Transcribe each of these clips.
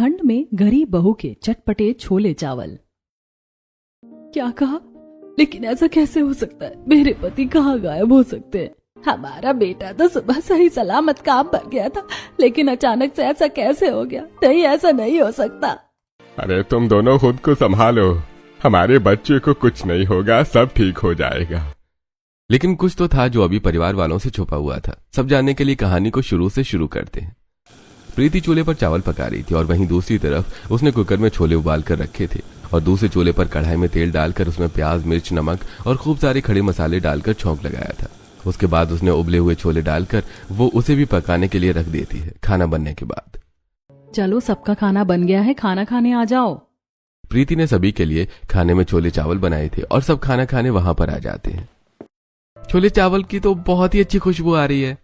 ठंड में गरीब बहू के चटपटे छोले चावल। क्या कहा? लेकिन ऐसा कैसे हो सकता है? मेरे पति कहाँ गायब हो सकते हैं? हमारा बेटा तो सुबह सही सलामत काम पर गया था, लेकिन अचानक से ऐसा कैसे हो गया? नहीं, ऐसा नहीं हो सकता। अरे तुम दोनों खुद को संभालो, हमारे बच्चे को कुछ नहीं होगा, सब ठीक हो जाएगा। लेकिन कुछ तो था जो अभी परिवार वालों से छुपा हुआ था। सब जानने के लिए कहानी को शुरू से शुरू करते हैं। प्रीति चूल्हे पर चावल पका रही थी और वहीं दूसरी तरफ उसने कुकर में छोले उबाल कर रखे थे और दूसरे चूल्हे पर कढ़ाई में तेल डालकर उसमें प्याज, मिर्च, नमक और खूब सारे खड़े मसाले डालकर छौंक लगाया था। उसके बाद उसने उबले हुए छोले डालकर वो उसे भी पकाने के लिए रख देती है। खाना बनने के बाद चलो, सबका खाना बन गया है, खाना खाने आ जाओ। प्रीति ने सभी के लिए खाने में छोले चावल बनाए थे और सब खाना खाने वहां पर आ जाते हैं। छोले चावल की तो बहुत ही अच्छी खुशबू आ रही है।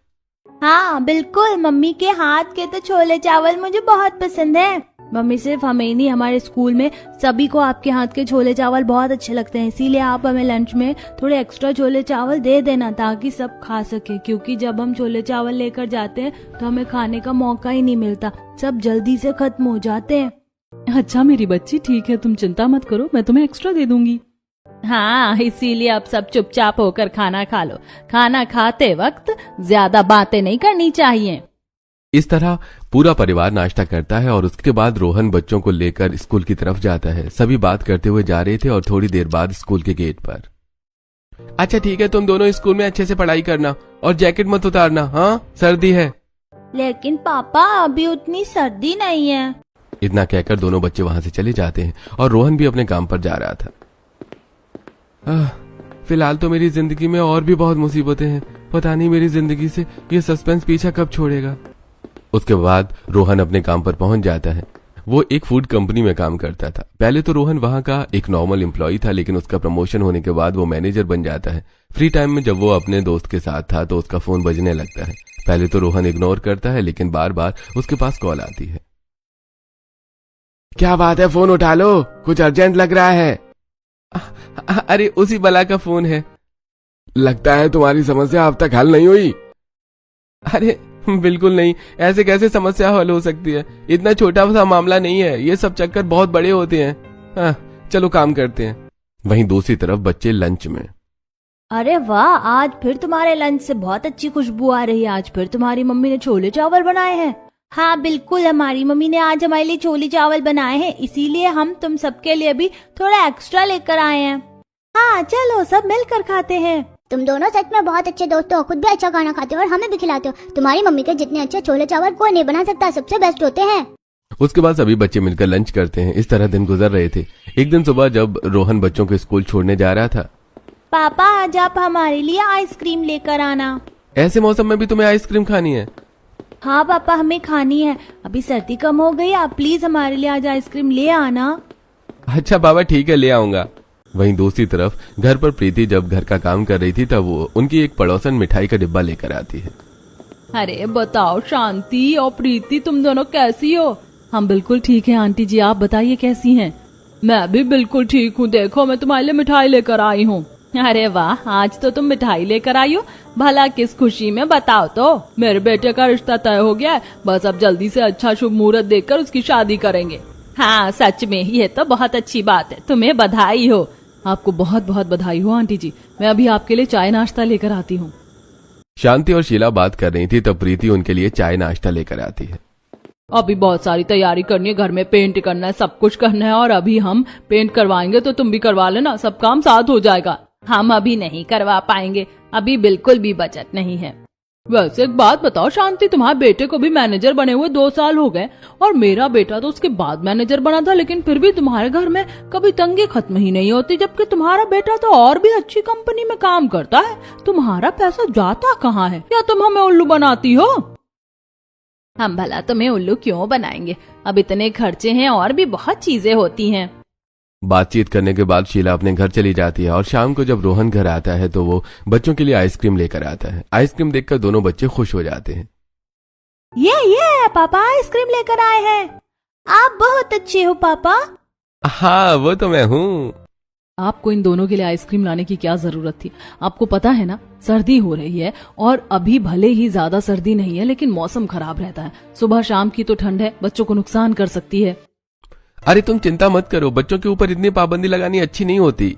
हाँ बिल्कुल, मम्मी के हाथ के तो छोले चावल मुझे बहुत पसंद है। मम्मी सिर्फ हमें ही नहीं, हमारे स्कूल में सभी को आपके हाथ के छोले चावल बहुत अच्छे लगते हैं। इसीलिए आप हमें लंच में थोड़े एक्स्ट्रा छोले चावल दे देना ताकि सब खा सके, क्योंकि जब हम छोले चावल लेकर जाते हैं तो हमें खाने का मौका ही नहीं मिलता, सब जल्दी से खत्म हो जाते हैं। अच्छा मेरी बच्ची, ठीक है, तुम चिंता मत करो, मैं तुम्हें एक्स्ट्रा दे दूंगी। हाँ, इसीलिए अब सब चुपचाप होकर खाना खा लो। खाना खाते वक्त ज्यादा बातें नहीं करनी चाहिए। इस तरह पूरा परिवार नाश्ता करता है और उसके बाद रोहन बच्चों को लेकर स्कूल की तरफ जाता है। सभी बात करते हुए जा रहे थे और थोड़ी देर बाद स्कूल के गेट पर, अच्छा ठीक है, तुम दोनों स्कूल में अच्छे से पढ़ाई करना और जैकेट मत उतारना, हाँ सर्दी है। लेकिन पापा अभी उतनी सर्दी नहीं है। इतना कहकर दोनों बच्चे वहां से चले जाते हैं और रोहन भी अपने काम पर जा रहा था। फिलहाल तो मेरी जिंदगी में और भी बहुत मुसीबतें हैं, पता नहीं मेरी जिंदगी से ये सस्पेंस पीछा कब छोड़ेगा। उसके बाद रोहन अपने काम पर पहुंच जाता है। वो एक फूड कंपनी में काम करता था। पहले तो रोहन वहां का एक नॉर्मल एम्प्लॉय था, लेकिन उसका प्रमोशन होने के बाद वो मैनेजर बन जाता है। फ्री टाइम में जब वो अपने दोस्त के साथ था तो उसका फोन बजने लगता है। पहले तो रोहन इग्नोर करता है, लेकिन बार बार उसके पास कॉल आती है। क्या बात है, फोन उठा लो, कुछ अर्जेंट लग रहा है। अरे उसी बला का फोन है। लगता है तुम्हारी समस्या अब तक हल नहीं हुई। अरे बिल्कुल नहीं, ऐसे कैसे समस्या हल हो सकती है? इतना छोटा सा मामला नहीं है, ये सब चक्कर बहुत बड़े होते हैं। हाँ, चलो काम करते हैं। वहीं दूसरी तरफ बच्चे लंच में, अरे वाह, आज फिर तुम्हारे लंच से बहुत अच्छी खुशबू आ रही है। आज फिर तुम्हारी मम्मी ने छोले चावल बनाए हैं। हाँ बिल्कुल, हमारी मम्मी ने आज हमारे लिए छोले चावल बनाए हैं, इसीलिए हम तुम सबके लिए भी थोड़ा एक्स्ट्रा लेकर आए हैं। हाँ चलो सब मिलकर खाते हैं। तुम दोनों सच में बहुत अच्छे दोस्त हो, खुद भी अच्छा खाना खाते हो और हमें भी खिलाते हो। तुम्हारी मम्मी के जितने अच्छे छोले चावल कोई नहीं बना सकता, सबसे बेस्ट होते हैं। उसके बाद सभी बच्चे मिलकर लंच करते हैं। इस तरह दिन गुजर रहे थे। एक दिन सुबह जब रोहन बच्चों को स्कूल छोड़ने जा रहा था, पापा आज आप हमारे लिए आइसक्रीम लेकर आना। ऐसे मौसम में भी तुम्हें आइसक्रीम खानी है? हाँ पापा, हमें खानी है। अभी सर्दी कम हो गई, आप प्लीज हमारे लिए आज आइसक्रीम ले आना। अच्छा बाबा, ठीक है, ले आऊंगा। वहीं दूसरी तरफ घर पर प्रीति जब घर का काम कर रही थी तब वो उनकी एक पड़ोसन मिठाई का डिब्बा लेकर आती है। अरे बताओ शांति और प्रीति, तुम दोनों कैसी हो? हम बिल्कुल ठीक है आंटी जी, आप बताइए कैसी हैं? मैं भी बिल्कुल ठीक हूँ। देखो मैं तुम्हारे लिए मिठाई लेकर आई हूँ। अरे वाह, आज तो तुम मिठाई लेकर आई हो, भला किस खुशी में बताओ तो? मेरे बेटे का रिश्ता तय हो गया है, बस अब जल्दी से अच्छा शुभ मुहूर्त देखकर उसकी शादी करेंगे। हाँ सच में, ये तो बहुत अच्छी बात है, तुम्हें बधाई हो। आपको बहुत बहुत बधाई हो आंटी जी। मैं अभी आपके लिए चाय नाश्ता लेकर आती हूँ। शांति और शीला बात कर रही थी तब प्रीति उनके लिए चाय नाश्ता लेकर आती है। अभी बहुत सारी तैयारी करनी है, घर में पेंट करना है, सब कुछ करना है, और अभी हम पेंट करवाएंगे तो तुम भी करवा लेना, सब काम साथ हो जाएगा। हम अभी नहीं करवा पाएंगे, अभी बिल्कुल भी बजट नहीं है। वैसे एक बात बताओ शांति, तुम्हारे बेटे को भी मैनेजर बने हुए 2 साल हो गए और मेरा बेटा तो उसके बाद मैनेजर बना था, लेकिन फिर भी तुम्हारे घर में कभी तंगी खत्म ही नहीं होती, जबकि तुम्हारा बेटा तो और भी अच्छी कंपनी में काम करता है। तुम्हारा पैसा जाता कहाँ है? या तुम हमें उल्लू बनाती हो? हम भला तुम्हें उल्लू क्यों बनाएंगे? अब इतने खर्चे हैं और भी बहुत चीजें होती हैं। बातचीत करने के बाद शीला अपने घर चली जाती है और शाम को जब रोहन घर आता है तो वो बच्चों के लिए आइसक्रीम लेकर आता है। आइसक्रीम देखकर दोनों बच्चे खुश हो जाते हैं। ये पापा आइसक्रीम लेकर आए हैं। आप बहुत अच्छे हो पापा। हाँ वो तो मैं हूँ। आपको इन दोनों के लिए आइसक्रीम लाने की क्या जरूरत थी? आपको पता है ना, सर्दी हो रही है और अभी भले ही ज्यादा सर्दी नहीं है लेकिन मौसम खराब रहता है। सुबह शाम की तो ठंड है, बच्चों को नुकसान कर सकती है। अरे तुम चिंता मत करो, बच्चों के ऊपर इतनी पाबंदी लगानी अच्छी नहीं होती।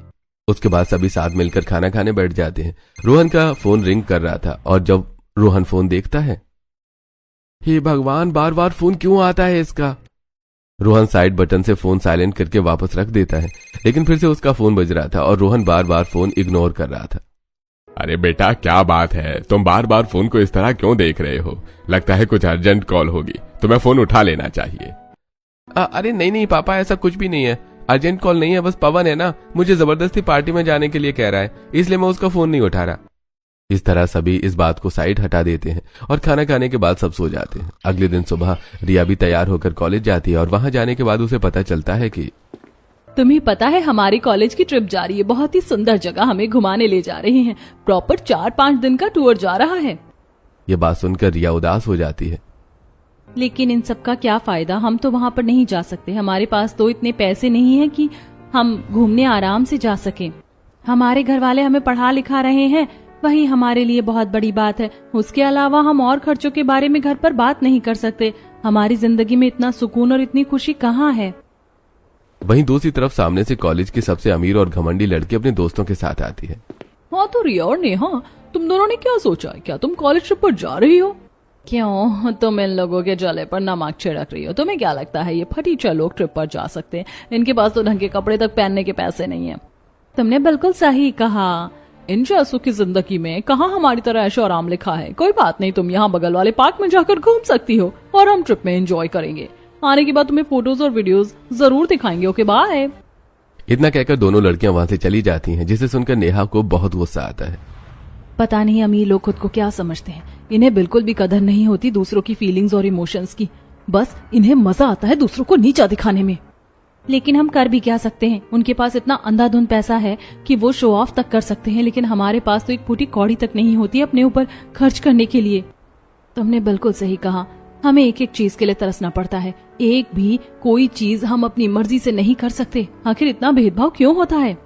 उसके बाद सभी साथ मिलकर खाना खाने बैठ जाते हैं। रोहन का फोन रिंग कर रहा था और जब रोहन फोन देखता है, हे भगवान, बार बार फोन क्यों आता है इसका। रोहन साइड बटन से फोन साइलेंट करके वापस रख देता है, लेकिन फिर से उसका फोन बज रहा था और रोहन बार बार फोन इग्नोर कर रहा था। अरे बेटा, क्या बात है? तुम बार बार फोन को इस तरह क्यों देख रहे हो? लगता है कुछ अर्जेंट कॉल होगी, तुम्हें फोन उठा लेना चाहिए। अरे नहीं नहीं पापा, ऐसा कुछ भी नहीं है। अर्जेंट कॉल नहीं है, बस पवन है ना, मुझे जबरदस्ती पार्टी में जाने के लिए कह रहा है, इसलिए मैं उसका फोन नहीं उठा रहा। इस तरह सभी इस बात को साइड हटा देते हैं और खाना खाने के बाद सब सो जाते हैं। अगले दिन सुबह रिया भी तैयार होकर कॉलेज जाती है और वहां जाने के बाद उसे पता चलता है कि तुम्हें पता है हमारी कॉलेज की ट्रिप जा रही है, बहुत ही सुंदर जगह हमें घुमाने ले जा रहे हैं। प्रॉपर 4-5 दिन का टूर जा रहा है। ये बात सुनकर रिया उदास हो जाती है। लेकिन इन सब का क्या फायदा, हम तो वहां पर नहीं जा सकते। हमारे पास तो इतने पैसे नहीं है कि हम घूमने आराम से जा सके। हमारे घर वाले हमें पढ़ा लिखा रहे हैं, वही हमारे लिए बहुत बड़ी बात है। उसके अलावा हम और खर्चों के बारे में घर पर बात नहीं कर सकते। हमारी जिंदगी में इतना सुकून और इतनी खुशी कहाँ है। वहीं दूसरी तरफ सामने से कॉलेज की सबसे अमीर और घमंडी लड़की अपने दोस्तों के साथ आती है। हाँ तो रिया और नेहा, तुम दोनों ने क्या सोचा है? क्या तुम कॉलेज ट्रिप पर जा रही हो? क्यों, तुम इन लोगों के जले पर नमक छिड़क रही हो? तुम्हें क्या लगता है ये फटीचर लोग ट्रिप पर जा सकते हैं? इनके पास तो ढंग के कपड़े तक पहनने के पैसे नहीं है। तुमने बिल्कुल सही कहा, इन जैसों की जिंदगी में कहाँ हमारी तरह ऐशो आराम लिखा है। कोई बात नहीं, तुम यहाँ बगल वाले पार्क में जाकर घूम सकती हो और हम ट्रिप में एंजॉय करेंगे। आने के बाद तुम्हें फोटोज और वीडियोस जरूर दिखाएंगे। Okay bye. इतना कहकर दोनों लड़कियां वहां से चली जाती हैं, जिसे सुनकर नेहा को बहुत गुस्सा आता है। पता नहीं अमीर लोग खुद को क्या समझते हैं, इन्हें बिल्कुल भी कदर नहीं होती दूसरों की फीलिंग्स और इमोशंस की। बस इन्हें मजा आता है दूसरों को नीचा दिखाने में। लेकिन हम कर भी क्या सकते हैं? उनके पास इतना अंधाधुंध पैसा है कि वो शो ऑफ तक कर सकते हैं, लेकिन हमारे पास तो एक फूटी कौड़ी तक नहीं होती अपने ऊपर खर्च करने के लिए। तुमने बिल्कुल सही कहा, हमें एक एक चीज के लिए तरसना पड़ता है। एक भी कोई चीज हम अपनी मर्जी से नहीं कर सकते। आखिर इतना भेदभाव क्यों होता है?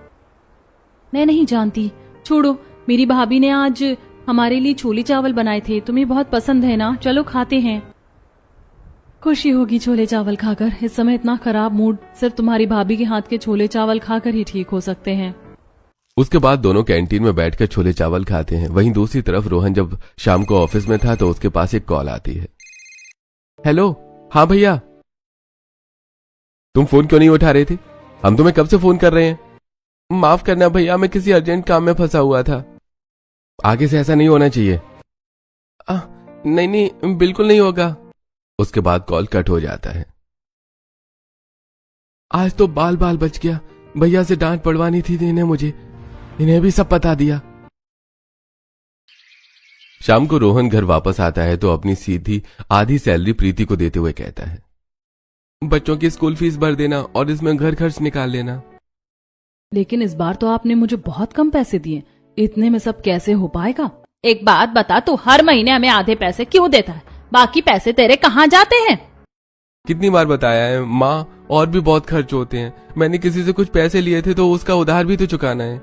मैं नहीं जानती, छोड़ो। मेरी भाभी ने आज हमारे लिए छोले चावल बनाए थे, तुम्हें बहुत पसंद है ना? चलो खाते हैं। खुशी होगी छोले चावल खाकर। इस समय इतना खराब मूड सिर्फ तुम्हारी भाभी के हाथ के छोले चावल खाकर ही ठीक हो सकते हैं। उसके बाद दोनों कैंटीन में बैठकर छोले चावल खाते हैं। वहीं दूसरी तरफ रोहन जब शाम को ऑफिस में था तो उसके पास एक कॉल आती है। हेलो, हाँ भैया। तुम फोन क्यों नहीं उठा रहे थे? हम तुम्हें कब से फोन कर रहे हैं। माफ करना भैया, मैं किसी अर्जेंट काम में फंसा हुआ था। आगे से ऐसा नहीं होना चाहिए। नहीं नहीं, बिल्कुल नहीं होगा। उसके बाद कॉल कट हो जाता है। आज तो बाल बाल बच गया। भैया से डांट पड़वानी थी इन्हें, मुझे इन्हें भी सब बता दिया। शाम को रोहन घर वापस आता है तो अपनी सीधी आधी सैलरी प्रीति को देते हुए कहता है, बच्चों की स्कूल फीस भर देना और इसमें घर खर्च निकाल लेना। लेकिन इस बार तो आपने मुझे बहुत कम पैसे दिए, इतने में सब कैसे हो पाएगा? एक बात बता, तू हर महीने हमें आधे पैसे क्यों देता है? बाकी पैसे तेरे कहाँ जाते हैं? कितनी बार बताया है माँ, और भी बहुत खर्च होते हैं। मैंने किसी से कुछ पैसे लिए थे तो उसका उधार भी तो चुकाना है।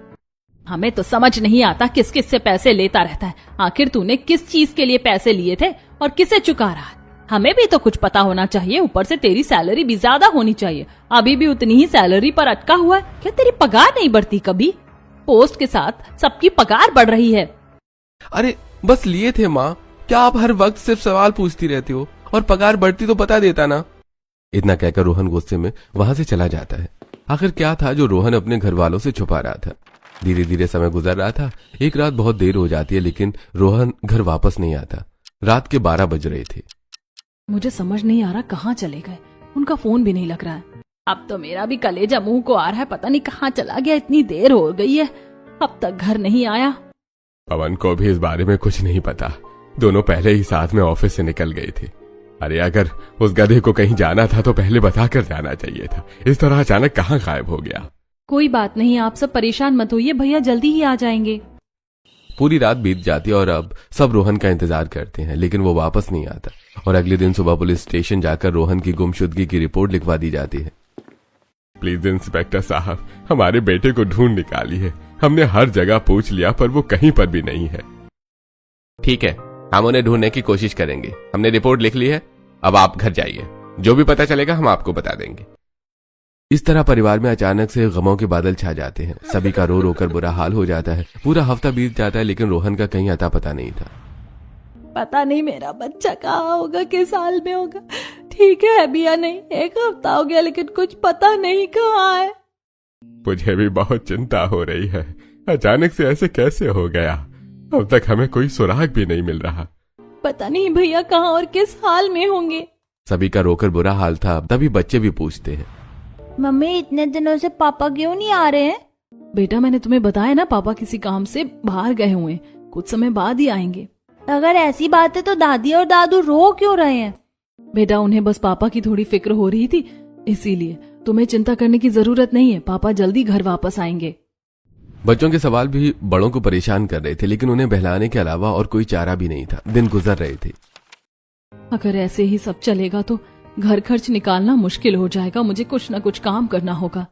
हमें तो समझ नहीं आता किस किस से पैसे लेता रहता है। आखिर तूने किस चीज के लिए पैसे लिए थे और किसे चुका रहा है? हमें भी तो कुछ पता होना चाहिए। ऊपर से तेरी सैलरी भी ज्यादा होनी चाहिए। अभी भी उतनी ही सैलरी पर अटका हुआ है क्या? तेरी पगार नहीं बढ़ती कभी? पोस्ट के साथ सबकी पगार बढ़ रही है। अरे बस लिए थे माँ, क्या आप हर वक्त सिर्फ सवाल पूछती रहती हो? और पगार बढ़ती तो बता देता ना। इतना कहकर रोहन गुस्से में वहां से चला जाता है। आखिर क्या था जो रोहन अपने घर वालों से छुपा रहा था? धीरे धीरे समय गुजर रहा था। एक रात बहुत देर हो जाती है लेकिन रोहन घर वापस नहीं आता। रात के 12 बज रहे थे। मुझे समझ नहीं आ रहा कहाँ चले गए। उनका फोन भी नहीं लग रहा है। अब तो मेरा भी कलेजा मुंह को आ रहा है, पता नहीं कहाँ चला गया। इतनी देर हो गई है, अब तक घर नहीं आया। पवन को भी इस बारे में कुछ नहीं पता। दोनों पहले ही साथ में ऑफिस से निकल गए थे। अरे अगर उस गधे को कहीं जाना था तो पहले बताकर जाना चाहिए था। इस तरह अचानक कहाँ गायब हो गया? कोई बात नहीं, आप सब परेशान मत होइए, भैया जल्दी ही आ जाएंगे। पूरी रात बीत जाती है और अब सब रोहन का इंतजार करते हैं लेकिन वो वापस नहीं आता। और अगले दिन सुबह पुलिस स्टेशन जाकर रोहन की गुमशुदगी की रिपोर्ट लिखवा दी जाती है। प्लीज इंस्पेक्टर साहब, हमारे बेटे को ढूंढ निकालिए। हमने हर जगह पूछ लिया पर वो कहीं पर भी नहीं है। ठीक है, हम उन्हें ढूंढने की कोशिश करेंगे। हमने रिपोर्ट लिख ली है, अब आप घर जाइए। जो भी पता चलेगा हम आपको बता देंगे। इस तरह परिवार में अचानक से गमों के बादल छा जाते हैं। सभी का रो रो कर बुरा हाल हो जाता है। पूरा हफ्ता बीत जाता है लेकिन रोहन का कहीं अता पता नहीं था। पता नहीं मेरा बच्चा कहाँ होगा, किस हाल में होगा। ठीक है अभी या नहीं, 1 हफ्ता हो गया लेकिन कुछ पता नहीं कहाँ है। मुझे भी बहुत चिंता हो रही है। अचानक से ऐसे कैसे हो गया? अब तक हमें कोई सुराग भी नहीं मिल रहा। पता नहीं भैया कहाँ और किस हाल में होंगे। सभी का रोकर बुरा हाल था। तभी बच्चे भी पूछते हैं, मम्मी इतने दिनों से पापा क्यों नहीं आ रहे हैं? बेटा मैंने तुम्हें बताया ना, पापा किसी काम से बाहर गए हुए हैं, कुछ समय बाद ही आएंगे। अगर ऐसी बात है तो दादी और दादू रो क्यों रहे हैं? बेटा उन्हें बस पापा की थोड़ी फिक्र हो रही थी, इसीलिए तुम्हें चिंता करने की जरूरत नहीं है। पापा जल्दी घर वापस आएंगे। बच्चों के सवाल भी बड़ों को परेशान कर रहे थे लेकिन उन्हें बहलाने के अलावा और कोई चारा भी नहीं था। दिन गुजर रहे थे। अगर ऐसे ही सब चलेगा तो घर खर्च निकालना मुश्किल हो जाएगा। मुझे कुछ न कुछ काम करना होगा।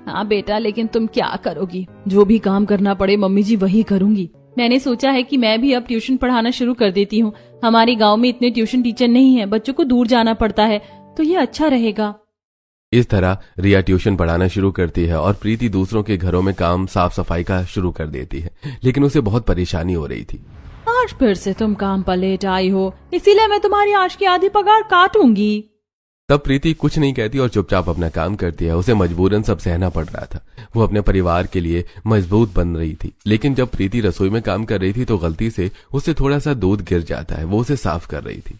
हाँ बेटा, लेकिन तुम क्या करोगी? जो भी काम करना पड़े मम्मी जी वही करूंगी। मैंने सोचा है कि मैं भी अब ट्यूशन पढ़ाना शुरू कर देती हूँ। हमारे गांव में इतने ट्यूशन टीचर नहीं है, बच्चों को दूर जाना पड़ता है, तो ये अच्छा रहेगा। इस तरह रिया ट्यूशन पढ़ाना शुरू करती है और प्रीति दूसरों के घरों में काम साफ सफाई का शुरू कर देती है। लेकिन उसे बहुत परेशानी हो रही थी। आज फिर से तुम काम पर लेट आई हो, इसीलिए मैं तुम्हारी आज की आधी पगार काटूंगी। तब प्रीति कुछ नहीं कहती और चुपचाप अपना काम करती है। उसे मजबूरन सब सहना पड़ रहा था। वो अपने परिवार के लिए मजबूत बन रही थी। लेकिन जब प्रीति रसोई में काम कर रही थी तो गलती से उससे थोड़ा सा दूध गिर जाता है। वो उसे साफ कर रही थी।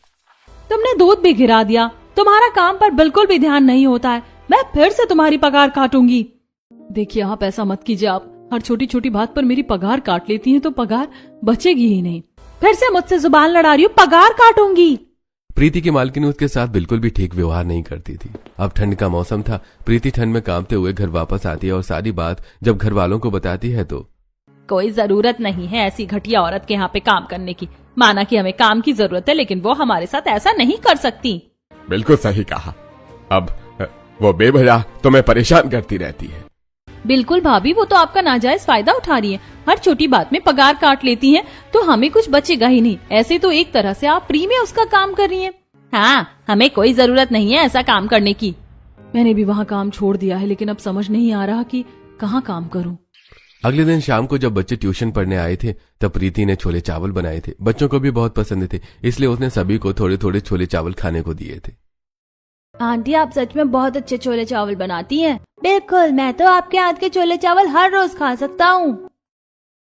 तुमने दूध भी गिरा दिया। तुम्हारा काम पर बिल्कुल भी ध्यान नहीं होता है। मैं फिर से तुम्हारी पगार काटूंगी। देखिए आप ऐसा मत कीजिए। आप हर छोटी छोटी बात पर मेरी पगार काट लेती हैं तो पगार बचेगी ही नहीं। फिर से मुझसे जुबान लड़ा रही हूँ, पगार काटूंगी। प्रीति की मालकिन उसके साथ बिल्कुल भी ठीक व्यवहार नहीं करती थी। अब ठंड का मौसम था। प्रीति ठंड में कांपते हुए घर वापस आती है और सारी बात जब घर वालों को बताती है तो कोई जरूरत नहीं है ऐसी घटिया औरत के यहाँ पे काम करने की। माना कि हमें काम की जरूरत है लेकिन वो हमारे साथ ऐसा नहीं कर सकती। बिल्कुल सही कहा। अब वो बेवजह तुम्हें परेशान करती रहती है। बिल्कुल भाभी, वो तो आपका नाजायज फायदा उठा रही है। हर छोटी बात में पगार काट लेती हैं तो हमें कुछ बचेगा ही नहीं। ऐसे तो एक तरह से आप फ्री में उसका काम कर रही हैं। हाँ, हमें कोई जरूरत नहीं है ऐसा काम करने की। मैंने भी वहाँ काम छोड़ दिया है लेकिन अब समझ नहीं आ रहा कि कहाँ काम करूँ। अगले दिन शाम को जब बच्चे ट्यूशन पढ़ने आए थे तब प्रीति ने छोले चावल बनाए थे। बच्चों को भी बहुत पसंद थे, इसलिए उसने सभी को थोड़े थोड़े छोले चावल खाने को दिए थे। आंटी आप सच में बहुत अच्छे छोले चावल बनाती हैं। बिल्कुल, मैं तो आपके हाथ के छोले चावल हर रोज खा सकता हूँ।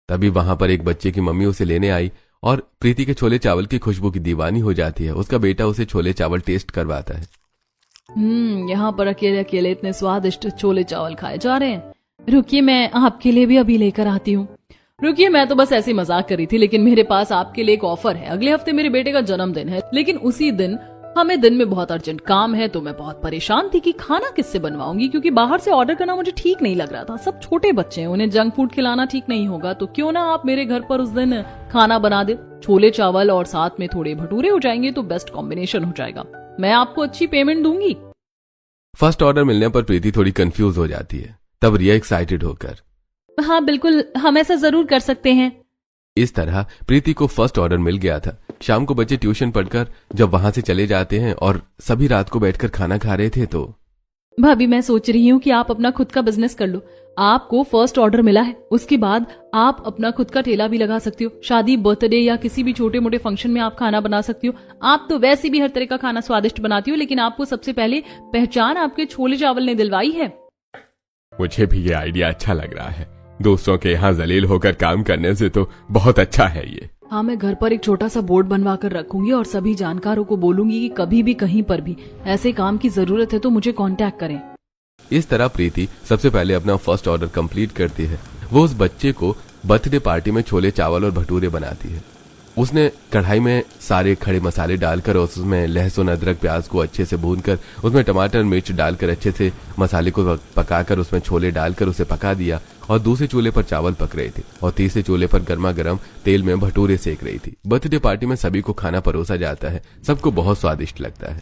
तभी वहां पर एक बच्चे की मम्मी उसे लेने आई और प्रीति के छोले चावल की खुशबू की दीवानी हो जाती है। उसका बेटा उसे छोले चावल टेस्ट करवाता है। यहाँ पर अकेले अकेले इतने स्वादिष्ट छोले चावल खाए जा रहे हैं। रुकिए, मैं आपके लिए भी अभी लेकर आती हूँ। रुकिए, मैं तो बस ऐसे मजाक कर रही थी लेकिन मेरे पास आपके लिए एक ऑफर है। अगले हफ्ते मेरे बेटे का जन्मदिन है लेकिन उसी दिन हमें दिन में बहुत अर्जेंट काम है। तो मैं बहुत परेशान थी कि खाना किससे बनवाऊंगी, क्योंकि बाहर से ऑर्डर करना मुझे ठीक नहीं लग रहा था। सब छोटे बच्चे हैं, उन्हें जंक फूड खिलाना ठीक नहीं होगा। तो क्यों ना आप मेरे घर पर उस दिन खाना बना दे। छोले चावल और साथ में थोड़े भटूरे हो जाएंगे तो बेस्ट कॉम्बिनेशन हो जाएगा। मैं आपको अच्छी पेमेंट दूंगी। फर्स्ट ऑर्डर मिलने पर प्रीति थोड़ी कंफ्यूज हो जाती है। तब रिया एक्साइटेड होकर, हाँ बिल्कुल, हम ऐसा जरूर कर सकते हैं। इस तरह प्रीति को फर्स्ट ऑर्डर मिल गया था। शाम को बच्चे ट्यूशन पढ़कर जब वहां से चले जाते हैं और सभी रात को बैठकर खाना खा रहे थे तो भाभी मैं सोच रही हूँ कि आप अपना खुद का बिजनेस कर लो। आपको फर्स्ट ऑर्डर मिला है, उसके बाद आप अपना खुद का ठेला भी लगा सकती हो। शादी, बर्थडे या किसी भी छोटे मोटे फंक्शन में आप खाना बना सकती हो। आप तो वैसे भी हर तरह का खाना स्वादिष्ट बनाती हो, लेकिन आपको सबसे पहले पहचान आपके छोले चावल ने दिलवाई है। मुझे भी ये आइडिया अच्छा लग रहा है। दोस्तों के यहाँ जलील होकर काम करने से तो बहुत अच्छा है ये। हाँ, मैं घर पर एक छोटा सा बोर्ड बनवा कर रखूंगी और सभी जानकारों को बोलूंगी कि कभी भी कहीं पर भी ऐसे काम की जरूरत है तो मुझे कांटेक्ट करें। इस तरह प्रीति सबसे पहले अपना फर्स्ट ऑर्डर कंप्लीट करती है। वो उस बच्चे को बर्थडे पार्टी में छोले चावल और भटूरे बनाती है। उसने कढ़ाई में सारे खड़े मसाले डालकर और उसमें लहसुन, अदरक, प्याज को अच्छे से भूनकर उसमें टमाटर, मिर्च डालकर अच्छे से मसाले को पकाकर उसमें छोले डालकर उसे पका दिया। और दूसरे चूल्हे पर चावल पक रहे थे और तीसरे चूल्हे पर गर्मा गर्म तेल में भटूरे सेक रही थी। बर्थडे पार्टी में सभी को खाना परोसा जाता है। सबको बहुत स्वादिष्ट लगता है।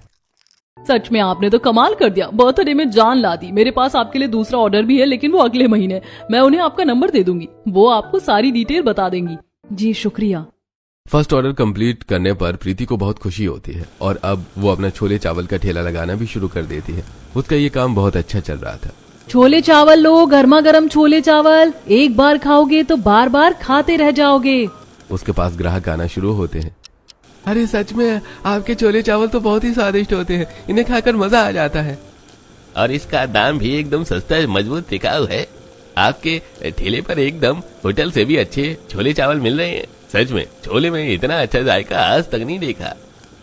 सच में आपने तो कमाल कर दिया, बर्थडे में जान ला दी। मेरे पास आपके लिए दूसरा ऑर्डर भी है, लेकिन वो अगले महीने। मैं उन्हें आपका नंबर दे दूंगी, वो आपको सारी डिटेल बता देंगी। जी शुक्रिया। फर्स्ट ऑर्डर कंप्लीट करने पर प्रीति को बहुत खुशी होती है और अब वो अपना छोले चावल का ठेला लगाना भी शुरू कर देती है। उसका ये काम बहुत अच्छा चल रहा था। छोले चावल लो, गर्मा गर्म छोले चावल, एक बार खाओगे तो बार बार खाते रह जाओगे। उसके पास ग्राहक आना शुरू होते हैं। अरे सच में आपके छोले चावल तो बहुत ही स्वादिष्ट होते हैं, इन्हें खाकर मजा आ जाता है। और इसका दाम भी एकदम सस्ता मजबूत टिकाऊ है। आपके ठेले पर एकदम होटल से भी अच्छे छोले चावल मिल रहे हैं। सच में छोले में इतना अच्छा जायका आज तक नहीं देखा।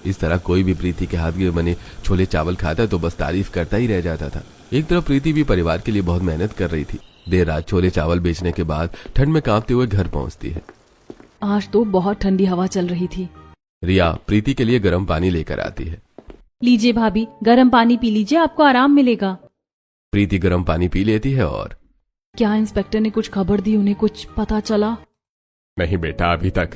इस तरह कोई भी प्रीति के हाथ के बने छोले चावल खाता तो बस तारीफ करता ही रह जाता था। एक तरफ प्रीति भी परिवार के लिए बहुत मेहनत कर रही थी। देर रात छोले चावल बेचने के बाद ठंड में कांपते हुए घर पहुंचती है। आज तो बहुत ठंडी हवा चल रही थी। रिया प्रीति के लिए गर्म पानी लेकर आती है। लीजिए भाभी, गर्म पानी पी लीजिए, आपको आराम मिलेगा। प्रीति गर्म पानी पी लेती है। और क्या इंस्पेक्टर ने कुछ खबर दी? उन्हें कुछ पता चला? नहीं बेटा, अभी तक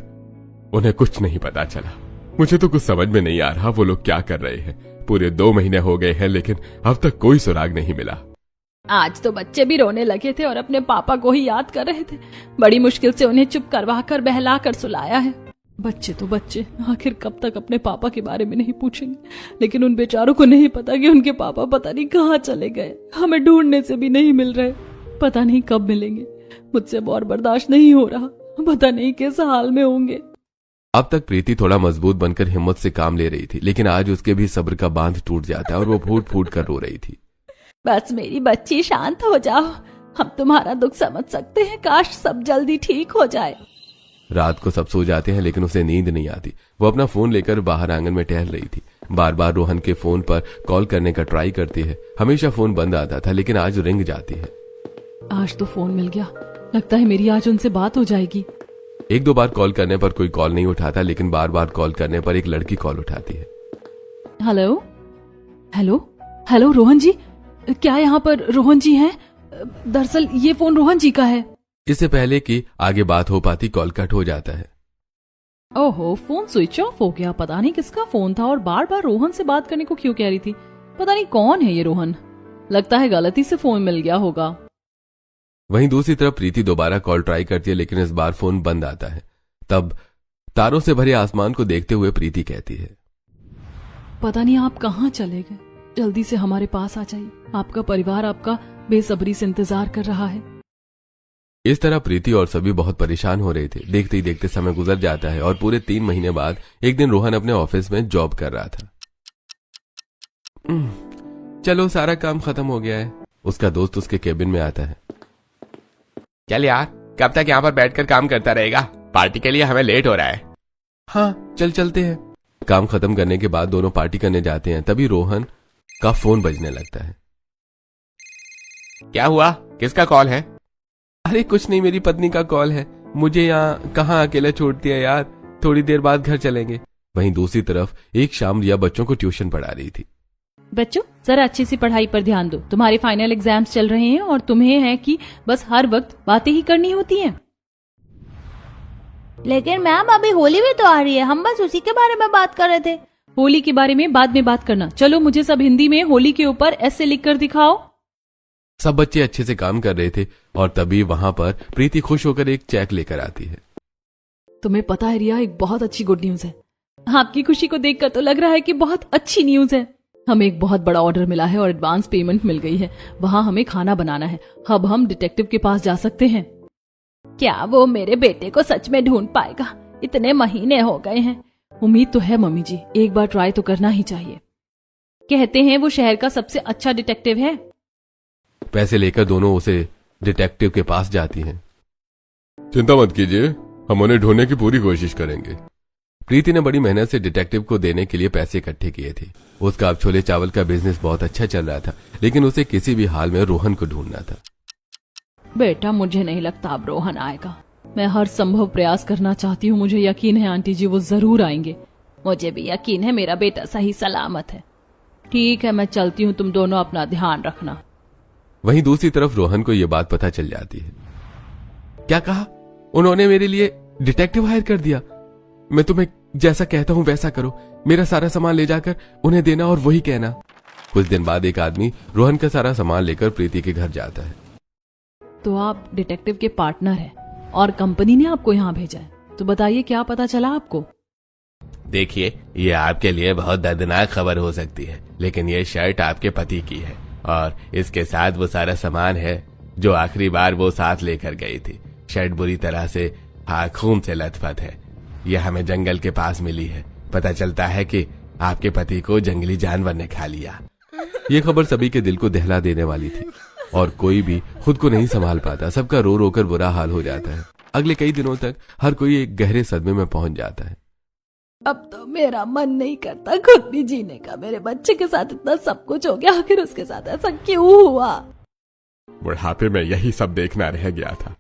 उन्हें कुछ नहीं पता चला। मुझे तो कुछ समझ में नहीं आ रहा वो लोग क्या कर रहे हैं। पूरे 2 महीने हो गए हैं, लेकिन अब तक कोई सुराग नहीं मिला। आज तो बच्चे भी रोने लगे थे और अपने पापा को ही याद कर रहे थे। बड़ी मुश्किल से उन्हें चुप करवा कर बहला कर सुलाया है। बच्चे तो बच्चे, आखिर कब तक अपने पापा के बारे में नहीं पूछेंगे। लेकिन उन बेचारों को नहीं पता कि उनके पापा पता नहीं कहाँ चले गए। हमें ढूंढने से भी नहीं मिल रहे, पता नहीं कब मिलेंगे। मुझसे और बर्दाश्त नहीं हो रहा, पता नहीं किस हाल में होंगे। अब तक प्रीति थोड़ा मजबूत बनकर हिम्मत से काम ले रही थी, लेकिन आज उसके भी सब्र का बांध टूट जाता है और वो फूट फूट कर रो रही थी। बस मेरी बच्ची शांत हो जाओ, हम तुम्हारा दुख समझ सकते हैं। काश सब जल्दी ठीक हो जाए। रात को सब सो जाते हैं, लेकिन उसे नींद नहीं आती। वो अपना फोन लेकर बाहर आंगन में टहल रही थी। बार बार रोहन के फोन पर कॉल करने का ट्राई करती है। हमेशा फोन बंद आता था, लेकिन आज रिंग जाती है। आज तो फोन मिल गया, लगता है मेरी आज उनसे बात हो जाएगी। 1-2 बार कॉल करने पर कोई कॉल नहीं उठाता, लेकिन बार बार कॉल करने पर एक लड़की कॉल उठाती है। हेलो हेलो हेलो, रोहन जी, क्या यहाँ पर रोहन जी हैं? दरअसल ये फोन रोहन जी का है। इससे पहले कि आगे बात हो पाती कॉल कट हो जाता है। ओहो, फोन स्विच ऑफ हो गया। पता नहीं किसका फोन था और बार बार रोहन से बात करने को क्यों कह रही थी। पता नहीं कौन है ये रोहन, लगता है गलती से फोन मिल गया होगा। वहीं दूसरी तरफ प्रीति दोबारा कॉल ट्राई करती है, लेकिन इस बार फोन बंद आता है। तब तारों से भरे आसमान को देखते हुए प्रीति कहती है, पता नहीं आप कहाँ चले गए, जल्दी से हमारे पास आ जाइए। आपका परिवार आपका बेसब्री से इंतजार कर रहा है। इस तरह प्रीति और सभी बहुत परेशान हो रहे थे। देखते ही देखते समय गुजर जाता है और पूरे 3 महीने बाद एक दिन रोहन अपने ऑफिस में जॉब कर रहा था। चलो सारा काम खत्म हो गया है। उसका दोस्त उसके केबिन में आता है। चल यार, कब तक यहाँ पर बैठकर काम करता रहेगा? पार्टी के लिए हमें लेट हो रहा है। हाँ चल चलते हैं। काम खत्म करने के बाद दोनों पार्टी करने जाते हैं। तभी रोहन का फोन बजने लगता है। क्या हुआ? किसका कॉल है? अरे कुछ नहीं, मेरी पत्नी का कॉल है। मुझे यहाँ कहाँ अकेला छोड़ती है यार, थोड़ी देर बाद घर चलेंगे। वहीं दूसरी तरफ एक शाम रिया बच्चों को ट्यूशन पढ़ा रही थी। बच्चों, जरा अच्छी सी पढ़ाई पर ध्यान दो। तुम्हारे फाइनल एग्जाम्स चल रहे हैं और तुम्हें है कि बस हर वक्त बातें ही करनी होती हैं। लेकिन मैम अभी होली भी तो आ रही है, हम बस उसी के बारे में बात कर रहे थे। होली के बारे में बाद में बात करना। चलो मुझे सब हिंदी में होली के ऊपर ऐसे लिखकर दिखाओ। सब बच्चे अच्छे से काम कर रहे थे और तभी वहां पर प्रीति खुश होकर एक चेक लेकर आती है। तुम्हें पता है रिया, एक बहुत अच्छी गुड न्यूज है। आपकी खुशी को देखकर तो लग रहा है कि बहुत अच्छी न्यूज है। हमें एक बहुत बड़ा ऑर्डर मिला है और एडवांस पेमेंट मिल गई है। वहाँ हमें खाना बनाना है। अब हम डिटेक्टिव के पास जा सकते हैं। क्या वो मेरे बेटे को सच में ढूंढ पाएगा? इतने महीने हो गए हैं। उम्मीद तो है मम्मी जी, एक बार ट्राई तो करना ही चाहिए। कहते हैं वो शहर का सबसे अच्छा डिटेक्टिव है। पैसे लेकर दोनों उसे डिटेक्टिव के पास जाती हैं। चिंता मत कीजिए, हम उन्हें ढूंढने की पूरी कोशिश करेंगे। प्रीति ने बड़ी मेहनत से डिटेक्टिव को देने के लिए पैसे इकट्ठे किए थे। उसका अब छोले चावल का बिजनेस बहुत अच्छा चल रहा था, लेकिन उसे किसी भी हाल में रोहन को ढूंढना था। बेटा, मुझे नहीं लगता अब रोहन आएगा। मैं हर संभव प्रयास करना चाहती हूँ। मुझे यकीन है आंटी जी वो जरूर आएंगे। मुझे भी यकीन है मेरा बेटा सही सलामत है। ठीक है, मैं चलती हूँ, तुम दोनों अपना ध्यान रखना। वहीं दूसरी तरफ रोहन को यह बात पता चल जाती है। क्या कहा? उन्होंने मेरे लिए डिटेक्टिव हायर कर दिया। मैं तुम्हें जैसा कहता हूं वैसा करो। मेरा सारा सामान ले जाकर उन्हें देना और वही कहना। कुछ दिन बाद एक आदमी रोहन का सारा सामान लेकर प्रीति के घर जाता है। तो आप डिटेक्टिव के पार्टनर हैं और कंपनी ने आपको यहाँ भेजा है, तो बताइए क्या पता चला आपको? देखिए, ये आपके लिए बहुत दर्दनाक खबर हो सकती है, लेकिन ये शर्ट आपके पति की है और इसके साथ वो सारा सामान है जो आखिरी बार वो साथ लेकर गई थी। शर्ट बुरी तरह से खून से लथपथ है। यह हमें जंगल के पास मिली है। पता चलता है कि आपके पति को जंगली जानवर ने खा लिया। ये खबर सभी के दिल को दहला देने वाली थी और कोई भी खुद को नहीं संभाल पाता। सबका रो रो कर बुरा हाल हो जाता है। अगले कई दिनों तक हर कोई एक गहरे सदमे में पहुंच जाता है। अब तो मेरा मन नहीं करता खुद भी जीने का। मेरे बच्चे के साथ इतना सब कुछ हो गया, आखिर उसके साथ ऐसा क्यों हुआ? बुढ़ापे में यही सब देखना रह गया था।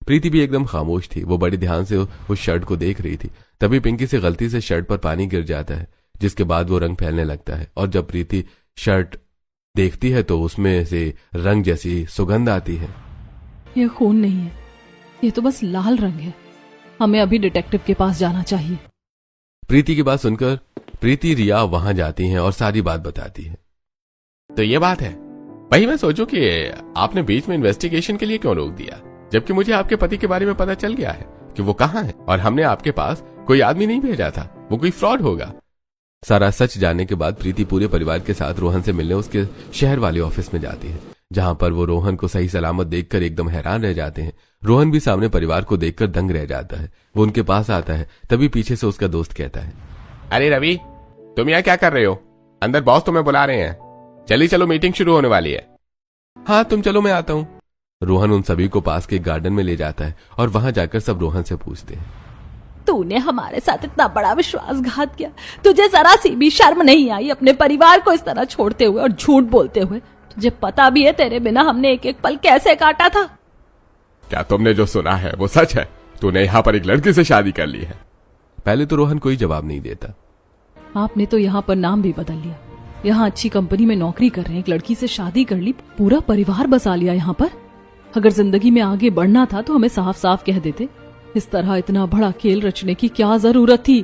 प्रीति भी एकदम खामोश थी। वो बड़े ध्यान से उस शर्ट को देख रही थी। तभी पिंकी से गलती से शर्ट पर पानी गिर जाता है, जिसके बाद वो रंग फैलने लगता है। और जब प्रीति शर्ट देखती है तो उसमें से रंग जैसी सुगंध आती है। ये खून नहीं है, ये तो बस लाल रंग है। हमें अभी डिटेक्टिव के पास जाना चाहिए। प्रीति की बात सुनकर प्रीति रिया वहां जाती हैं और सारी बात बताती है। तो ये बात है। वही मैं सोचूं कि आपने बीच में इन्वेस्टिगेशन के लिए क्यों रोक दिया, जबकि मुझे आपके पति के बारे में पता चल गया है कि वो कहाँ है और हमने आपके पास कोई आदमी नहीं भेजा था। वो कोई फ्रॉड होगा। सारा सच जानने के बाद प्रीति पूरे परिवार के साथ रोहन से मिलने उसके शहर वाले ऑफिस में जाती है, जहां पर वो रोहन को सही सलामत देखकर एकदम हैरान रह जाते हैं। रोहन भी सामने परिवार को देखकर दंग रह जाता है। वो उनके पास आता है, तभी पीछे से उसका दोस्त कहता है, अरे रवि, तुम यहाँ क्या कर रहे हो? अंदर बॉस तुम्हें बुला रहे हैं। जल्दी चलो, मीटिंग शुरू होने वाली है। हाँ तुम चलो, मैं आता हूँ। रोहन उन सभी को पास के गार्डन में ले जाता है और वहां जाकर सब रोहन से पूछते हैं, तूने हमारे साथ इतना बड़ा विश्वासघात किया, तुझे जरा सी भी शर्म नहीं आई अपने परिवार को इस तरह छोड़ते हुए और झूठ बोलते हुए? तुझे पता भी है तेरे बिना हमने एक एक पल कैसे काटा था? क्या तुमने जो सुना है वो सच है? तूने यहाँ पर एक लड़की से शादी कर ली है? पहले तो रोहन कोई जवाब नहीं देता। आपने तो यहाँ पर नाम भी बदल लिया, यहाँ अच्छी कंपनी में नौकरी कर रहे हैं, एक लड़की से शादी कर ली, पूरा परिवार बसा लिया यहाँ पर। अगर जिंदगी में आगे बढ़ना था तो हमें साफ साफ कह देते। इस तरह इतना बड़ा खेल रचने की क्या जरूरत थी?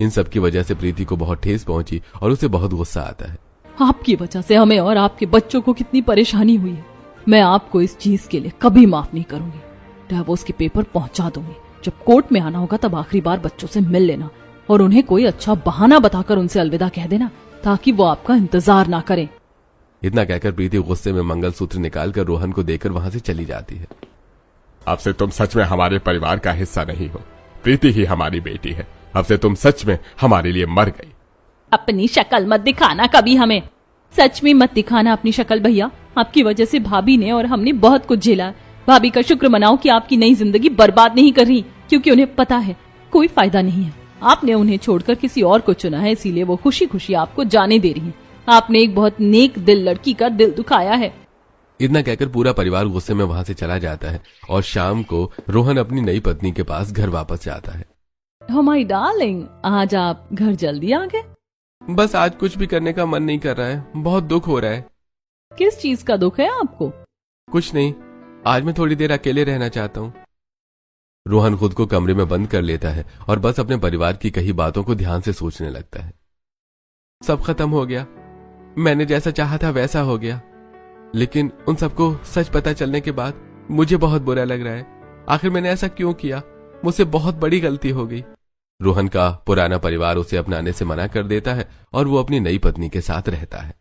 इन सब की वजह से प्रीति को बहुत ठेस पहुंची और उसे बहुत गुस्सा आता है। आपकी वजह से हमें और आपके बच्चों को कितनी परेशानी हुई है। मैं आपको इस चीज के लिए कभी माफ नहीं करूंगी। डिवोर्स के पेपर पहुंचा दूंगी। जब कोर्ट में आना होगा तब आखिरी बार बच्चों से मिल लेना और उन्हें कोई अच्छा बहाना बताकर उनसे अलविदा कह देना, ताकि वो आपका इंतजार ना करें। इतना कहकर प्रीति गुस्से में मंगलसूत्र निकालकर रोहन को देकर वहां से चली जाती है। अब से तुम सच में हमारे परिवार का हिस्सा नहीं हो। प्रीति ही हमारी बेटी है। अब से तुम सच में हमारे लिए मर गई। अपनी शक्ल मत दिखाना कभी हमें। सच में मत दिखाना अपनी शक्ल भैया। आपकी वजह से भाभी ने और हमने बहुत कुछ झेला। भाभी का शुक्र मनाओ कि आपकी नई जिंदगी बर्बाद नहीं कर रही, क्योंकि उन्हें पता है कोई फायदा नहीं है। आपने उन्हें छोड़कर किसी और को चुना है, इसीलिए वो खुशी खुशी आपको जाने दे रही है। आपने एक बहुत नेक दिल लड़की का दिल दुखाया है। इतना कहकर पूरा परिवार गुस्से में वहां से चला जाता है और शाम को रोहन अपनी नई पत्नी के पास घर वापस जाता है। हमारी डार्लिंग, आज आप घर जल्दी आ गए? बस आज कुछ भी करने का मन नहीं कर रहा है, बहुत दुख हो रहा है। किस चीज का दुख है आपको? कुछ नहीं, आज मैं थोड़ी देर अकेले रहना चाहता हूँ। रोहन खुद को कमरे में बंद कर लेता है और बस अपने परिवार की कही बातों को ध्यान से सोचने लगता है। सब खत्म हो गया, मैंने जैसा चाहा था वैसा हो गया, लेकिन उन सबको सच पता चलने के बाद मुझे बहुत बुरा लग रहा है। आखिर मैंने ऐसा क्यों किया? मुझसे बहुत बड़ी गलती हो गई। रोहन का पुराना परिवार उसे अपनाने से मना कर देता है और वो अपनी नई पत्नी के साथ रहता है।